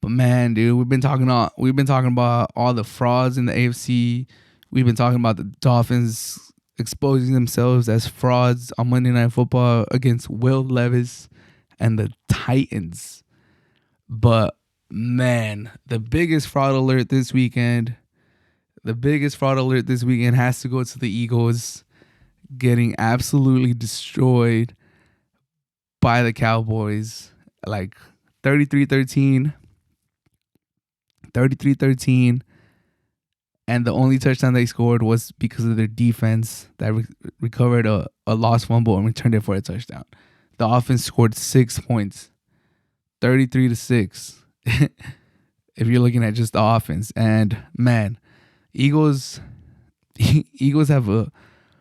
But man, dude, we've been talking about all the frauds in the AFC. We've been talking about the Dolphins exposing themselves as frauds on Monday Night Football against Will Levis and the Titans. But man, the biggest fraud alert this weekend has to go to the Eagles getting absolutely destroyed by the Cowboys, like 33-13, 33-13, and the only touchdown they scored was because of their defense that recovered a lost fumble and returned it for a touchdown. The offense scored 6 points, 33-6. If you're looking at just the offense, and man, Eagles have a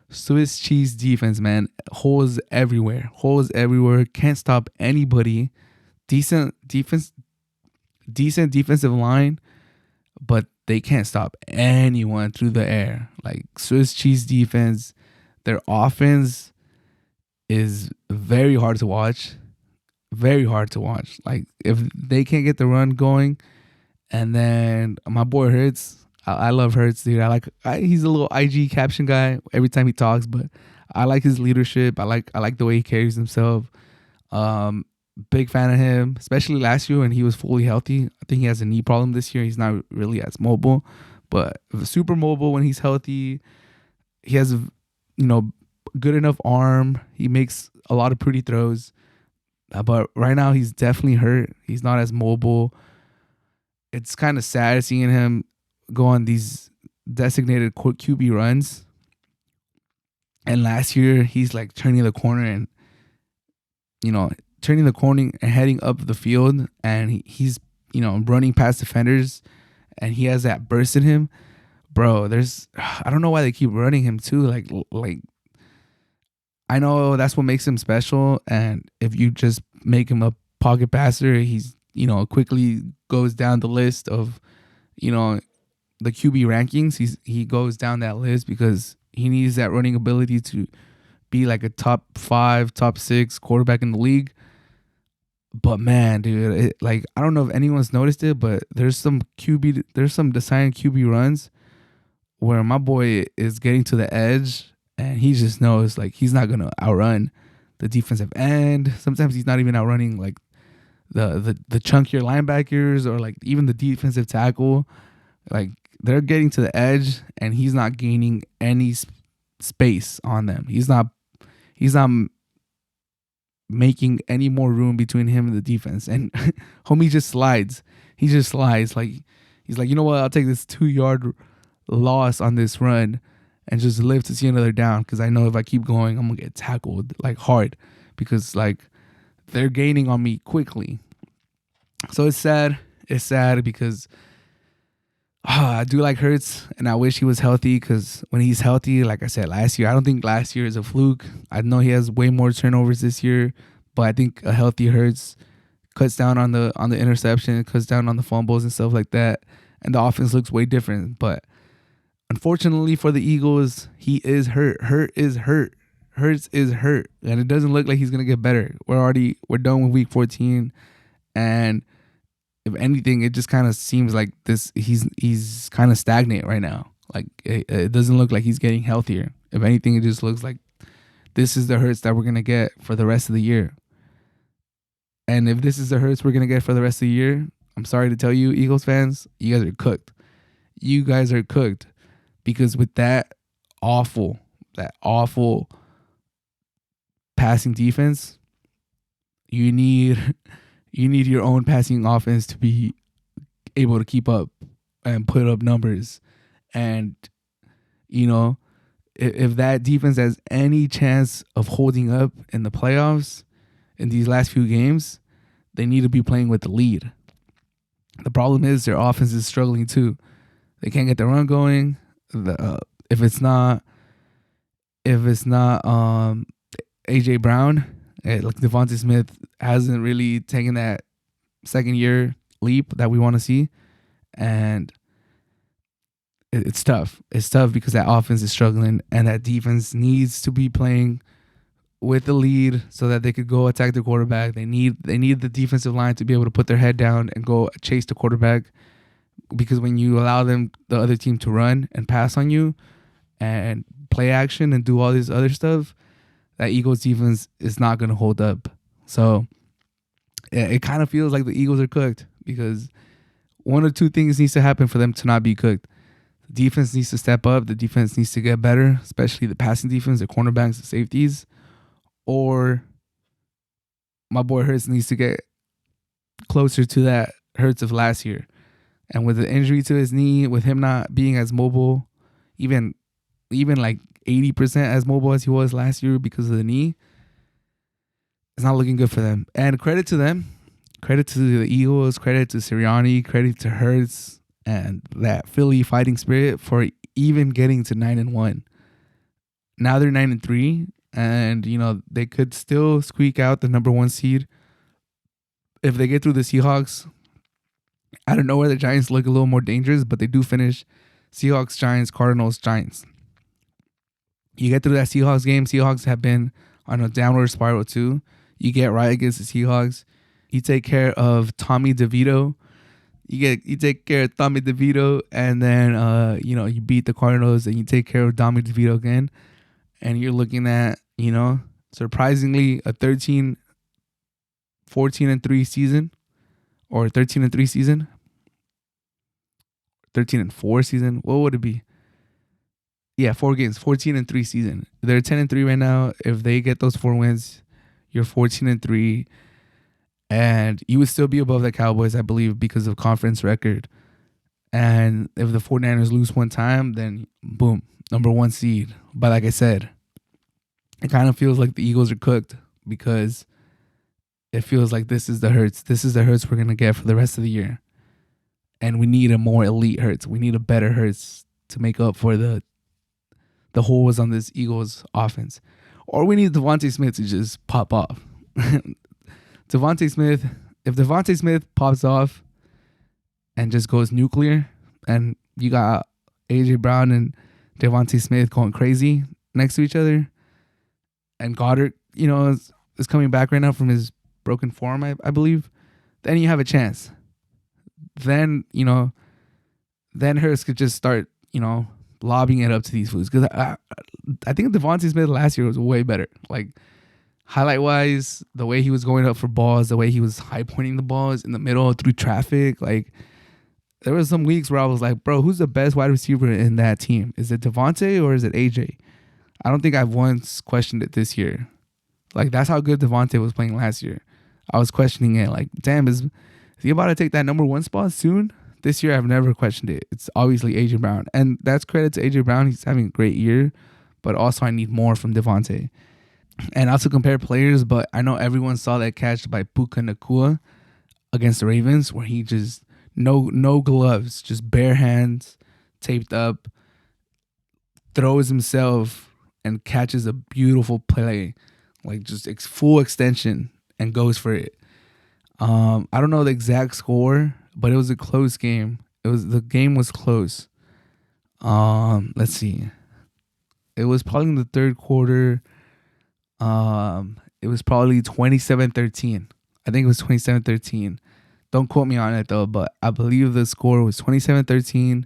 Swiss cheese defense, man. Holes everywhere. Can't stop anybody. Decent defensive line, but they can't stop anyone through the air. Like Swiss cheese defense. Their offense is very hard to watch. Very hard to watch. Like if they can't get the run going, and then my boy Hurts. I love Hurts, dude. He's a little IG caption guy every time he talks, but I like his leadership. I like the way he carries himself. Big fan of him, especially last year when he was fully healthy. I think he has a knee problem this year. He's not really as mobile, but super mobile when he's healthy. He has good enough arm. He makes a lot of pretty throws. But right now he's definitely hurt. He's not as mobile. It's kind of sad seeing him go on these designated QB runs. And last year he's like turning the corner and heading up the field, and he's running past defenders, and he has that burst in him. Bro, I don't know why they keep running him too. Like I know that's what makes him special, and if you just make him a pocket passer, he's quickly goes down the list of the QB rankings. He goes down that list because he needs that running ability to be like a top 5, top 6 quarterback in the league. But man, dude, I don't know if anyone's noticed it, but there's some design QB runs where my boy is getting to the edge and he just knows like he's not gonna outrun the defensive end. Sometimes he's not even outrunning like the chunkier linebackers or like even the defensive tackle. Like they're getting to the edge and he's not gaining any space on them. He's not making any more room between him and the defense. And homie just slides. He just slides. Like he's like, you know what? I'll take this 2-yard loss on this run and just live to see another down, because I know if I keep going, I'm gonna get tackled like hard, because like they're gaining on me quickly. So it's sad. It's sad because I do like Hurts, and I wish he was healthy, because when he's healthy, like I said last year, I don't think last year is a fluke. I know he has way more turnovers this year, but I think a healthy Hurts cuts down on the interception, cuts down on the fumbles and stuff like that, and the offense looks way different. But unfortunately for the Eagles, he is hurt. Hurts is hurt, and it doesn't look like he's gonna get better. We're done with week 14, and if anything, it just kind of seems like he's kind of stagnant right now. Like it doesn't look like he's getting healthier. If anything, it just looks like this is the Hurts that we're gonna get for the rest of the year. And if this is the Hurts we're gonna get for the rest of the year, I'm sorry to tell you, Eagles fans, you guys are cooked. You guys are cooked, because with that awful passing defense, you need your own passing offense to be able to keep up and put up numbers. And, if that defense has any chance of holding up in the playoffs in these last few games, they need to be playing with the lead. The problem is their offense is struggling too. They can't get the run going. If it's not AJ Brown, like Devontae Smith hasn't really taken that second year leap that we want to see, and it's tough. It's tough because that offense is struggling and that defense needs to be playing with the lead so that they could go attack the quarterback. They need the defensive line to be able to put their head down and go chase the quarterback, because when you allow the other team to run and pass on you and play action and do all this other stuff, that Eagles defense is not going to hold up. So it kind of feels like the Eagles are cooked, because one or two things needs to happen for them to not be cooked. The defense needs to step up. The defense needs to get better, especially the passing defense, the cornerbacks, the safeties, or my boy Hurts needs to get closer to that Hurts of last year. And with the injury to his knee, with him not being as mobile, even like 80% as mobile as he was last year because of the knee, it's not looking good for them. And credit to them, credit to the Eagles, credit to Sirianni, credit to Hurts and that Philly fighting spirit for even getting to 9-1. Now they're 9-3, and they could still squeak out the number 1 seed if they get through the Seahawks. I don't know where the Giants look a little more dangerous, but they do finish Seahawks, Giants, Cardinals, Giants. You get through that Seahawks game. Seahawks have been on a downward spiral too. You get right against the Seahawks. You take care of Tommy DeVito. You take care of Tommy DeVito, and then you beat the Cardinals, and you take care of Tommy DeVito again, and you're looking at surprisingly a 14-3 season, or 13-3 season, 13-4 season. What would it be? Yeah, 4 games, 14-3 season. They're 10-3 right now. If they get those 4 wins, you're 14-3. And you would still be above the Cowboys, I believe, because of conference record. And if the 49ers lose one time, then boom, number 1 seed. But like I said, it kind of feels like the Eagles are cooked, because it feels like this is the Hurts. This is the Hurts we're going to get for the rest of the year. And we need a more elite Hurts. We need a better Hurts to make up for the holes on this Eagles offense. Or we need Devontae Smith to just pop off. Devontae Smith, if Devontae Smith pops off and just goes nuclear, and you got AJ Brown and Devontae Smith going crazy next to each other, and Goddard, is coming back right now from his broken forearm, I believe, then you have a chance. Then, then Hurts could just start, lobbing it up to these fools. Because I think Devontae Smith last year was way better. Like, highlight-wise, the way he was going up for balls, the way he was high-pointing the balls in the middle through traffic. Like, there was some weeks where I was like, bro, who's the best wide receiver in that team? Is it Devontae or is it AJ? I don't think I've once questioned it this year. Like, that's how good Devontae was playing last year. I was questioning it. Like, damn, is he about to take that number 1 spot soon? This year, I've never questioned it. It's obviously AJ Brown. And that's credit to AJ Brown. He's having a great year. But also, I need more from Devontae. And also compare players, but I know everyone saw that catch by Puka Nacua against the Ravens, where he just, no gloves, just bare hands, taped up, throws himself and catches a beautiful play, like just full extension, and goes for it. I don't know the exact score, but it was a close game. The game was close. Let's see. It was probably in the third quarter. It was probably 27-13. I think it was 27-13. Don't quote me on it though, but I believe the score was 27-13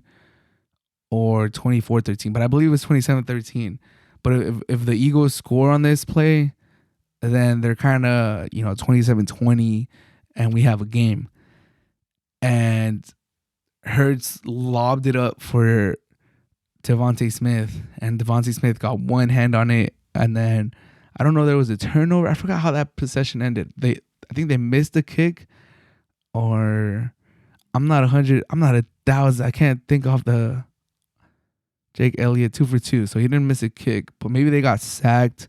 or 24-13. But I believe it was 27-13. But if the Eagles score on this play, then they're kind of, 27-20, and we have a game. And Hurts lobbed it up for Devontae Smith, and Devontae Smith got one hand on it, and then I don't know, there was a turnover. I forgot how that possession ended. I think they missed the kick, or I'm not 1,000. I can't think off the Jake Elliott 2 for 2, so he didn't miss a kick, but maybe they got sacked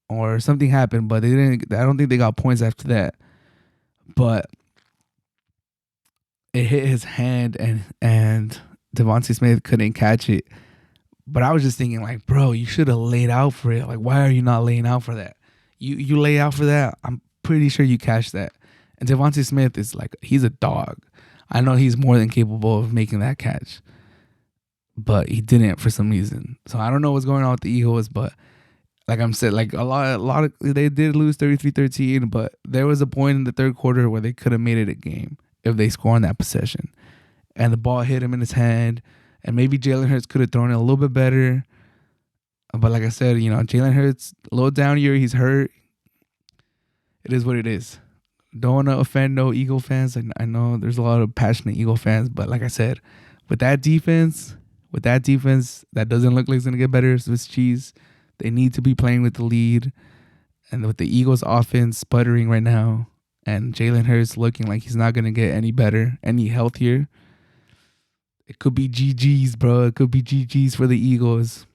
or something happened, but they didn't. I don't think they got points after that. But it hit his hand, and Devontae Smith couldn't catch it. But I was just thinking, like, bro, you should have laid out for it. Like, why are you not laying out for that? You lay out for that, I'm pretty sure you catch that. And Devontae Smith is like, he's a dog. I know he's more than capable of making that catch, but he didn't for some reason. So I don't know what's going on with the Eagles, but Like I'm said, like a lot of they did lose 33-13, but there was a point in the third quarter where they could have made it a game if they score on that possession. And the ball hit him in his hand, and maybe Jalen Hurts could have thrown it a little bit better. But like I said, Jalen Hurts, a little down year, he's hurt. It is what it is. Don't want to offend no Eagle fans. I know there's a lot of passionate Eagle fans, but like I said, with that defense, that doesn't look like it's gonna get better. Swiss cheese. They need to be playing with the lead, and with the Eagles' offense sputtering right now, and Jalen Hurts looking like he's not gonna get any better, any healthier. It could be GG's, bro. It could be GG's for the Eagles.